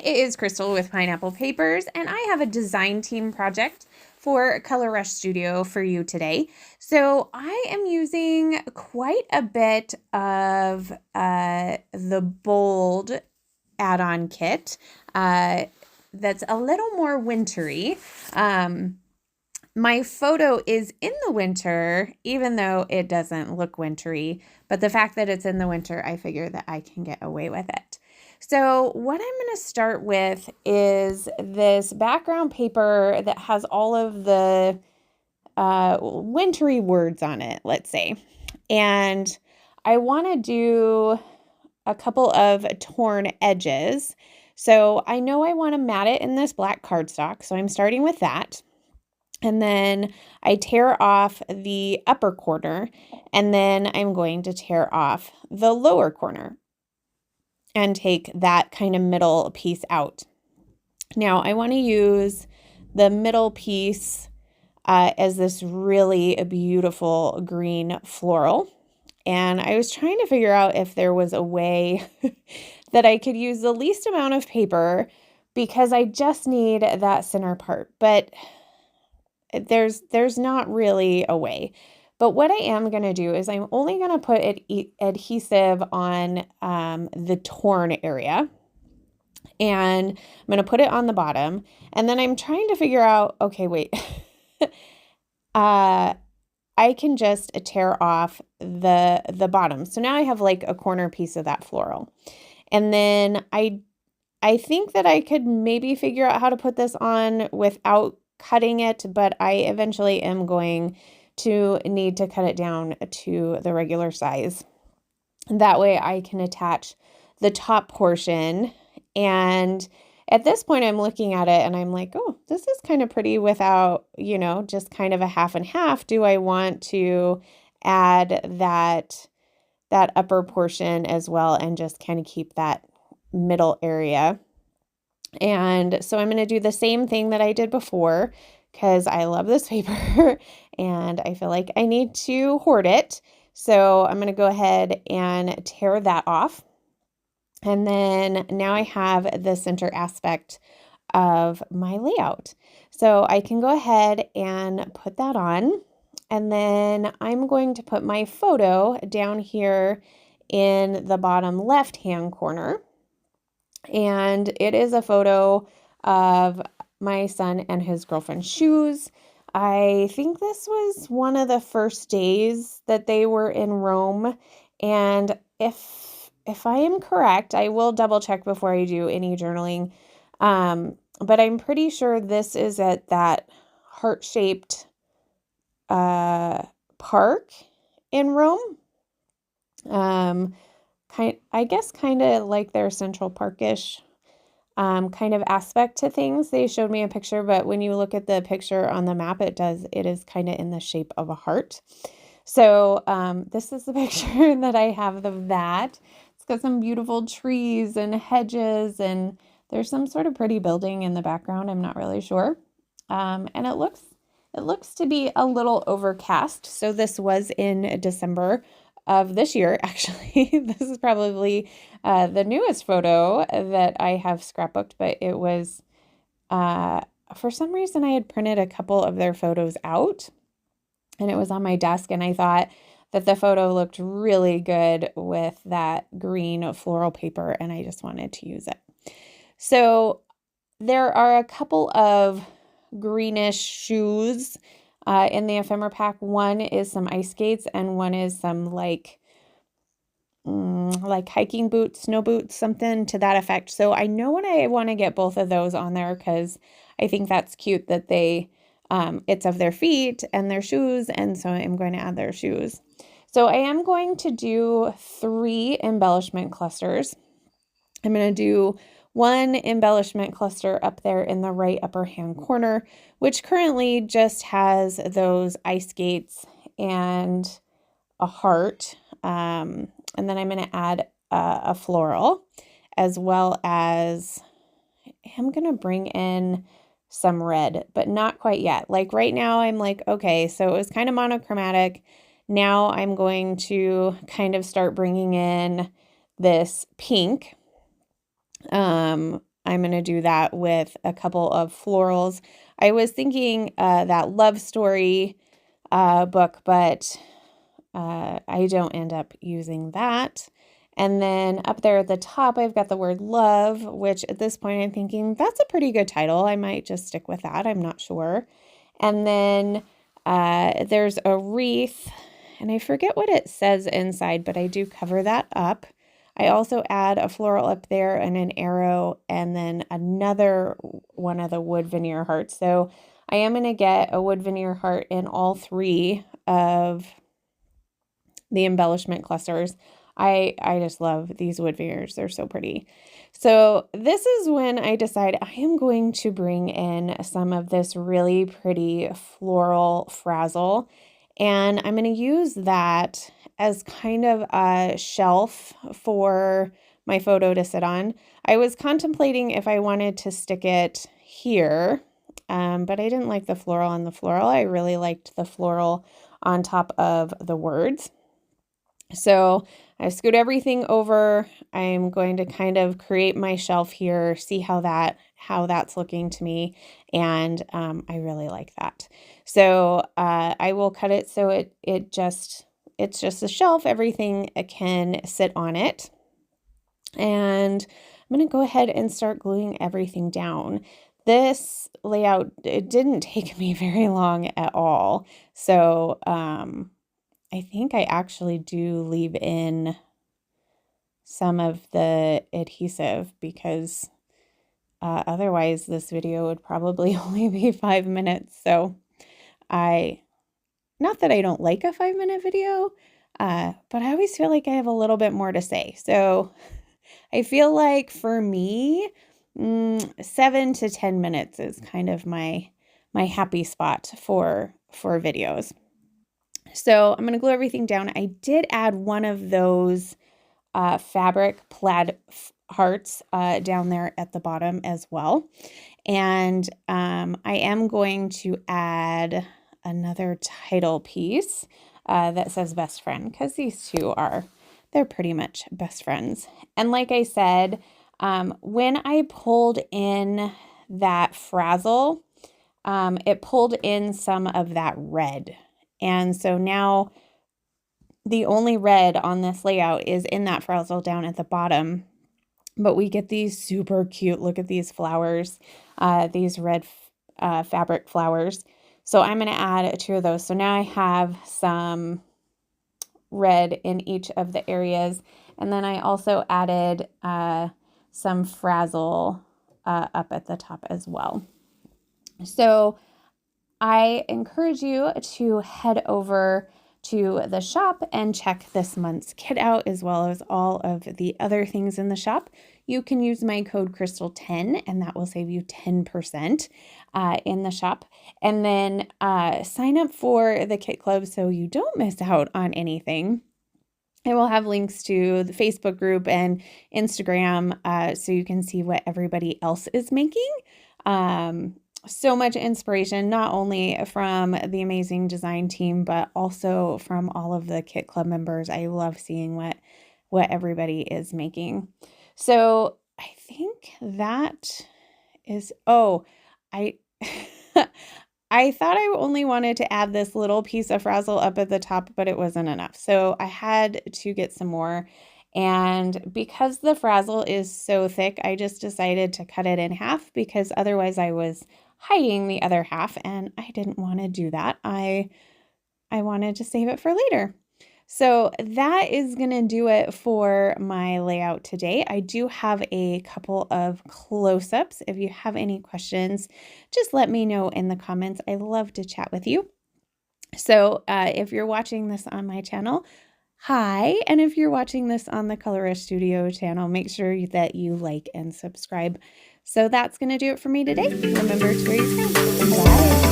It is Crystal with Pineapple Papers, and I have a design team project for Color Rush Studio for you today. So I am using quite a bit of the Bold add-on kit that's a little more wintry. My photo is in the winter, even though it doesn't look wintry, but the fact that it's in the winter, I figure that I can get away with it. So what I'm going to start with is this background paper that has all of the wintry words on it, let's say. And I want to do a couple of torn edges. So I know I want to mat it in this black cardstock, so I'm starting with that. And then I tear off the upper corner, and then I'm going to tear off the lower corner and take that kind of middle piece out. Now I want to use the middle piece as this really beautiful green floral. And I was trying to figure out if there was a way that I could use the least amount of paper because I just need that center part. But there's not really a way. But what I am going to do is I'm only going to put adhesive on the torn area. And I'm going to put it on the bottom. And then I'm trying to figure out, okay, wait. I can just tear off the bottom. So now I have like a corner piece of that floral. And then I think that I could maybe figure out how to put this on without cutting it, but I eventually am going to need to cut it down to the regular size. That way I can attach the top portion. And at this point I'm looking at it and I'm like, oh, this is kind of pretty without, just kind of a half and half. Do I want to add that upper portion as well and just kind of keep that middle area? And so I'm going to do the same thing that I did before because I love this paper and I feel like I need to hoard it. So I'm going to go ahead and tear that off. And then now I have the center aspect of my layout. So I can go ahead and put that on. And then I'm going to put my photo down here in the bottom left-hand corner. And it is a photo of my son and his girlfriend's shoes. I think this was one of the first days that they were in Rome. And if I am correct, I will double check before I do any journaling. But I'm pretty sure this is at that heart-shaped park in Rome. I guess kind of like their Central Park-ish kind of aspect to things. They showed me a picture, but when you look at the picture on the map, it is kind of in the shape of a heart. So this is the picture that I have of that. It's got some beautiful trees and hedges, and there's some sort of pretty building in the background. I'm not really sure. And it looks to be a little overcast. So this was in December of this year, actually. This is probably the newest photo that I have scrapbooked, but it was, for some reason, I had printed a couple of their photos out, and it was on my desk, and I thought that the photo looked really good with that green floral paper, and I just wanted to use it. So there are a couple of greenish shoes in the ephemera pack. One is some ice skates and one is some like hiking boots, snow boots, something to that effect. So I know when I want to get both of those on there because I think that's cute that it's of their feet and their shoes. And so I'm going to add their shoes. So I am going to do 3 embellishment clusters. I'm going to do one embellishment cluster up there in the right upper hand corner, which currently just has those ice skates and a heart. And then I'm going to add a floral, as well as I'm going to bring in some red, but not quite yet. Like right now I'm like, okay, so it was kind of monochromatic. Now I'm going to kind of start bringing in this pink. I'm going to do that with a couple of florals. I was thinking that love story book, but I don't end up using that. And then up there at the top, I've got the word love, which at this point I'm thinking that's a pretty good title. I might just stick with that. I'm not sure. And then there's a wreath, and I forget what it says inside, but I do cover that up. I also add a floral up there and an arrow, and then another one of the wood veneer hearts. So I am going to get a wood veneer heart in all 3 of the embellishment clusters. I just love these wood veneers. They're so pretty. So this is when I decide I am going to bring in some of this really pretty floral frazzle, and I'm going to use that as kind of a shelf for my photo to sit on. I was contemplating if I wanted to stick it here, but I didn't like the floral on the floral. I really liked the floral on top of the words. So I scoot everything over. I'm going to kind of create my shelf here, see how that's looking to me, and I really like that. So I will cut it so it's just a shelf. Everything can sit on it, and I'm going to go ahead and start gluing everything down. This layout, it didn't take me very long at all. So I think I actually do leave in some of the adhesive because otherwise this video would probably only be 5 minutes. So not that I don't like a 5-minute video, but I always feel like I have a little bit more to say. So I feel like for me, 7 to 10 minutes is kind of my happy spot for videos. So I'm going to glue everything down. I did add one of those fabric plaid hearts down there at the bottom as well. And I am going to add another title piece that says best friend, because these two they're pretty much best friends. And like I said, when I pulled in that frazzle, it pulled in some of that red. And so now the only red on this layout is in that frazzle down at the bottom, but we get these super cute, look at these flowers, these red fabric flowers. So I'm going to add 2 of those. So now I have some red in each of the areas. And then I also added some frazzle up at the top as well. So I encourage you to head over to the shop and check this month's kit out, as well as all of the other things in the shop. You can use my code Crystal10 and that will save you 10% in the shop. And then sign up for the kit club so you don't miss out on anything. I will have links to the Facebook group and Instagram so you can see what everybody else is making. So much inspiration, not only from the amazing design team, but also from all of the Kit Club members. I love seeing what everybody is making. So I think that is, I I thought I only wanted to add this little piece of frazzle up at the top, but it wasn't enough. So I had to get some more. And because the frazzle is so thick, I just decided to cut it in half because otherwise I was hiding the other half and I didn't want to do that. I wanted to save it for later. So that is going to do it for my layout today. I do have a couple of close-ups. If you have any questions, just let me know in the comments. I love to chat with you. So if you're watching this on my channel, hi. And if you're watching this on the Colorist Studio channel, make sure that you like and subscribe. So that's going to do it for me today. Remember to wear your crown. Bye.